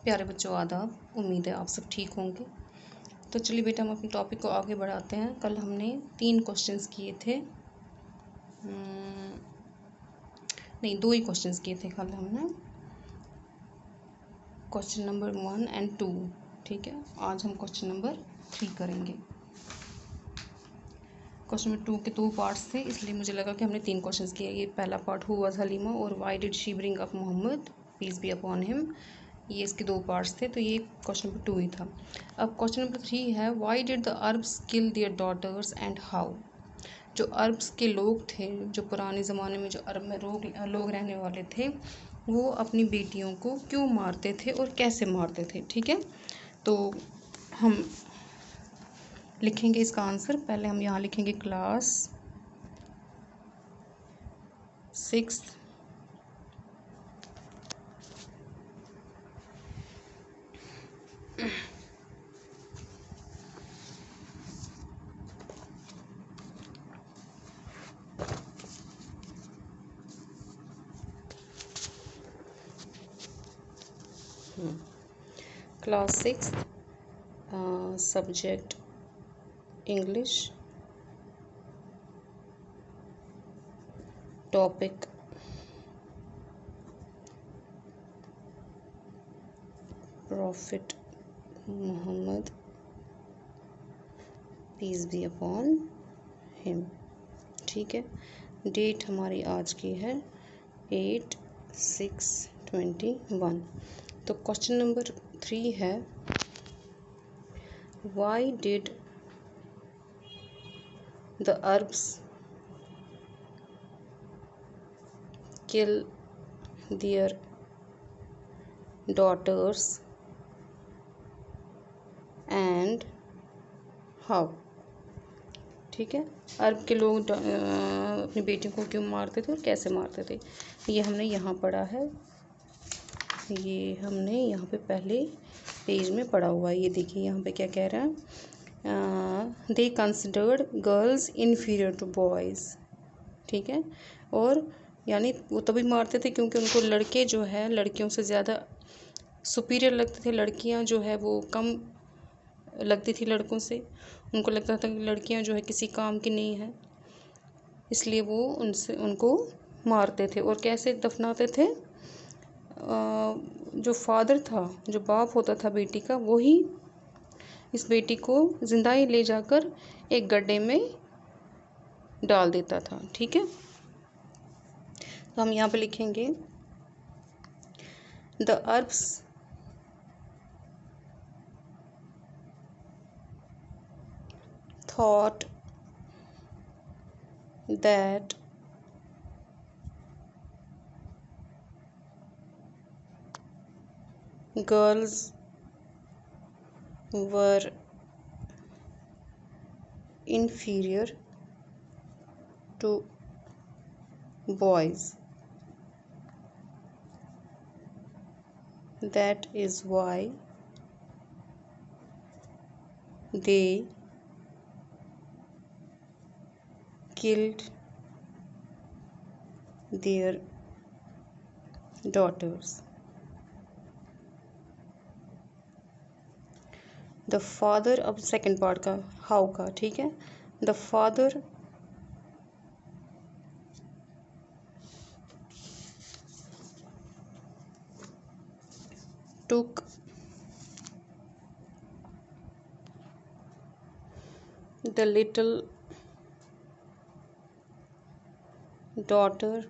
प्यारे बच्चों, आदाब। उम्मीद है आप सब ठीक होंगे। तो चलिए बेटा, हम अपने टॉपिक को आगे बढ़ाते हैं। कल हमने 3 क्वेश्चंस किए थे, नहीं 2 ही क्वेश्चंस किए थे कल हमने, क्वेश्चन नंबर 1 और 2। ठीक है, आज हम क्वेश्चन नंबर 3 करेंगे। क्वेश्चन नंबर 2 के 2 पार्ट्स थे, इसलिए मुझे लगा कि हमने 3 क्वेश्चंस किए। ये पहला पार्ट हु वाज हलीमा और why did she bring up Muhammad peace be upon him, ये इसके 2 पार्ट्स थे, तो ये क्वेश्चन नंबर 2 ही था। अब क्वेश्चन नंबर 3 है, why did the Arabs kill their daughters and how. जो अरब्स के लोग थे, जो पुराने ज़माने में जो अरब में लोग रहने वाले थे, वो अपनी बेटियों को क्यों मारते थे और कैसे मारते थे। ठीक है, तो हम लिखेंगे इसका आंसर। पहले हम यहाँ लिखेंगे class 6 class 6 subject English, topic prophet Muhammad peace be upon him. ठीक है, डेट हमारी आज की है 8/6/21। तो क्वेश्चन नंबर 3 है, why did the Arabs kill their daughters and how। ठीक है, अरब के लोग अपनी बेटियों को क्यों मारते थे और कैसे मारते थे, ये हमने यहाँ पढ़ा है। ये हमने यहाँ पे पहले पेज में पढ़ा हुआ है। ये देखिए यहाँ पे क्या कह रहा है, they considered girls inferior to boys. ठीक है, और यानी वो तभी मारते थे क्योंकि उनको लड़के जो है लड़कियों से ज़्यादा सुपीरियर लगते थे, लड़कियां जो है वो कम लगती थी लड़कों से। उनको लगता था कि लड़कियां जो है किसी काम की नहीं है, इसलिए वो उनको मारते थे। और कैसे दफनाते थे, जो फादर था, जो बाप होता था बेटी का, वही इस बेटी को जिंदा ही ले जाकर एक गड्ढे में डाल देता था। ठीक है, तो हम यहाँ पे लिखेंगे, the Arabs thought that girls were inferior to boys. That is why they killed their daughters. The father, अब सेकंड पार्ट का हाउ का, ठीक है, the father took the little daughter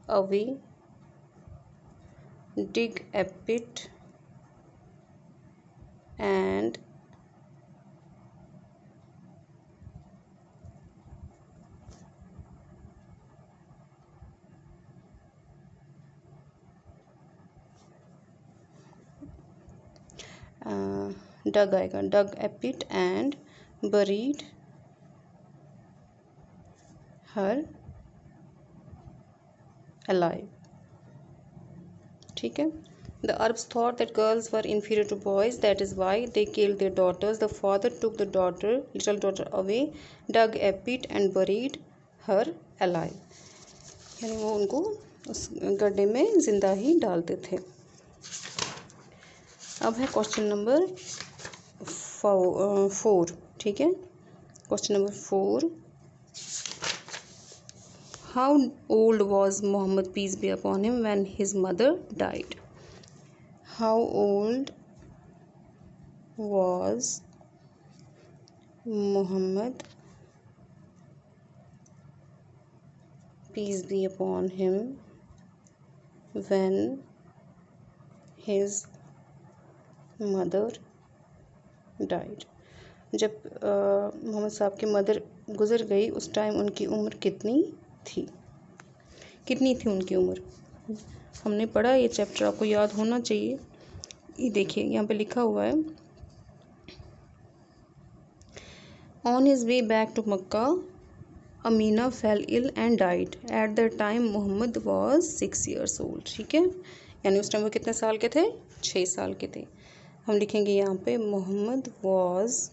away, dig a pit and dug आएगा, dug a pit and buried her alive। ठीक है, the Arabs thought that girls were inferior to boys, that is why they killed their daughters. The father took the little daughter away, dug a pit and buried her alive, यानी वो उनको उस गड्ढे में ज़िंदा ही डालते थे। अब है क्वेश्चन नंबर 4, ठीक है। Question number 4, how old was Muhammad peace be upon him when his mother died. How old was Muhammad peace be upon him when his mother died। जब मोहम्मद साहब की मदर गुज़र गई उस टाइम उनकी उम्र कितनी थी उनकी उम्र। हमने पढ़ा, ये चैप्टर आपको याद होना चाहिए। ये देखिए यहाँ पे लिखा हुआ है, on his way back to Mecca Amina fell ill and died at the time Muhammad was 6 years old। ठीक है, यानी उस टाइम वो कितने साल के थे, 6 साल के थे। हम लिखेंगे यहाँ पे Mohammad was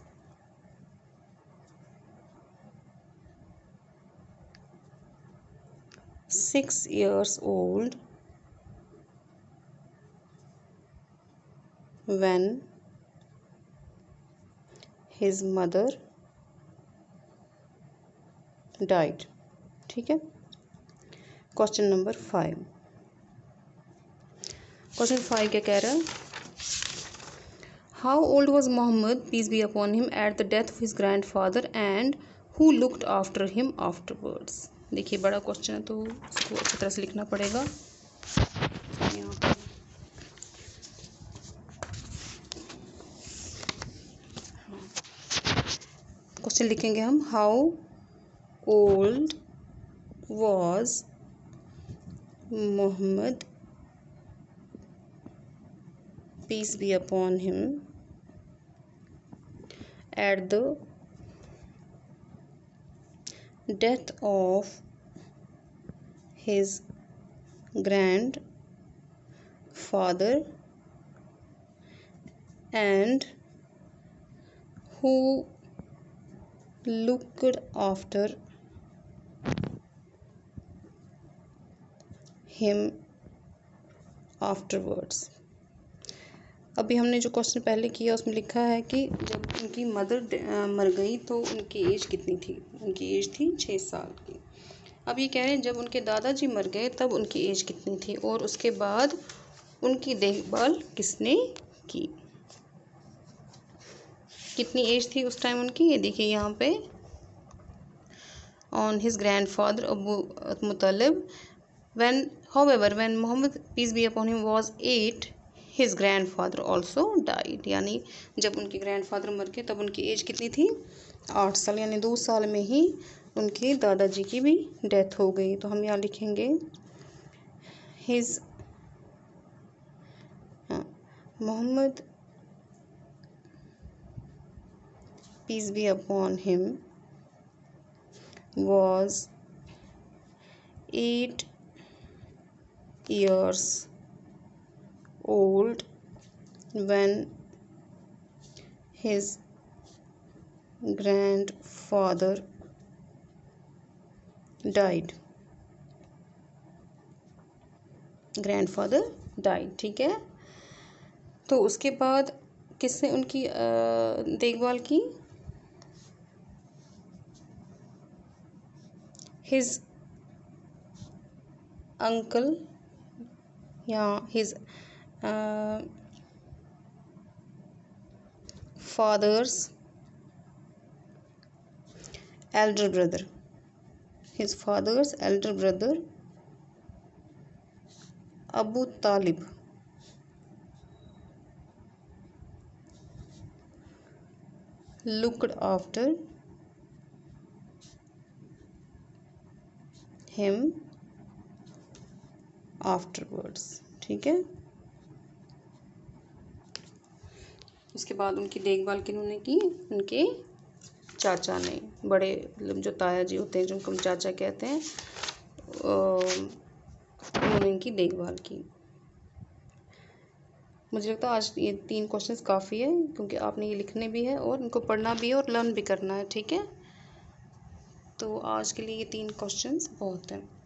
6 years old when his mother died। ठीक है। क्वेश्चन नंबर 5, क्वेश्चन 5 क्या कह रहा है, how old was Muhammad peace be upon him at the death of his grandfather and who looked after him afterwards. देखिए बड़ा question है तो उसको अच्छी तरह से लिखना पड़ेगा। यहाँ पर क्वेश्चन लिखेंगे हम, how old was Muhammad peace be upon him at the death of his grandfather and who looked after him afterwards। अभी हमने जो क्वेश्चन पहले किया उसमें लिखा है कि जब उनकी मदर मर गई तो उनकी एज कितनी थी, उनकी एज थी 6 साल की। अब ये कह रहे हैं जब उनके दादाजी मर गए तब उनकी एज कितनी थी और उसके बाद उनकी देखभाल किसने की, कितनी एज थी उस टाइम उनकी। ये देखिए यहाँ पे, on his grandfather Abu मुतलिब when Muhammad peace be upon him was 8 his grandfather also died। यानी जब उनके ग्रैंडफादर मर गए तब उनकी एज कितनी थी, 8 साल, यानी 2 साल में ही उनके दादाजी की भी डेथ हो गई। तो हम यहाँ लिखेंगे his Muhammad peace be upon him was 8 years old when his grandfather died। ठीक है। तो उसके बाद किसने उनकी देखभाल की, हिज अंकल या his father's elder brother, his father's elder brother Abu Talib looked after him afterwards। ठीक है। उसके बाद उनकी देखभाल किन्होंने की, उनके चाचा ने, बड़े मतलब जो ताया जी होते हैं जिनको हम चाचा कहते हैं, उन्होंने इनकी देखभाल की। मुझे लगता है आज ये 3 क्वेश्चंस काफ़ी है क्योंकि आपने ये लिखने भी है और इनको पढ़ना भी है और लर्न भी करना है। ठीक है। तो आज के लिए ये 3 क्वेश्चंस बहुत हैं।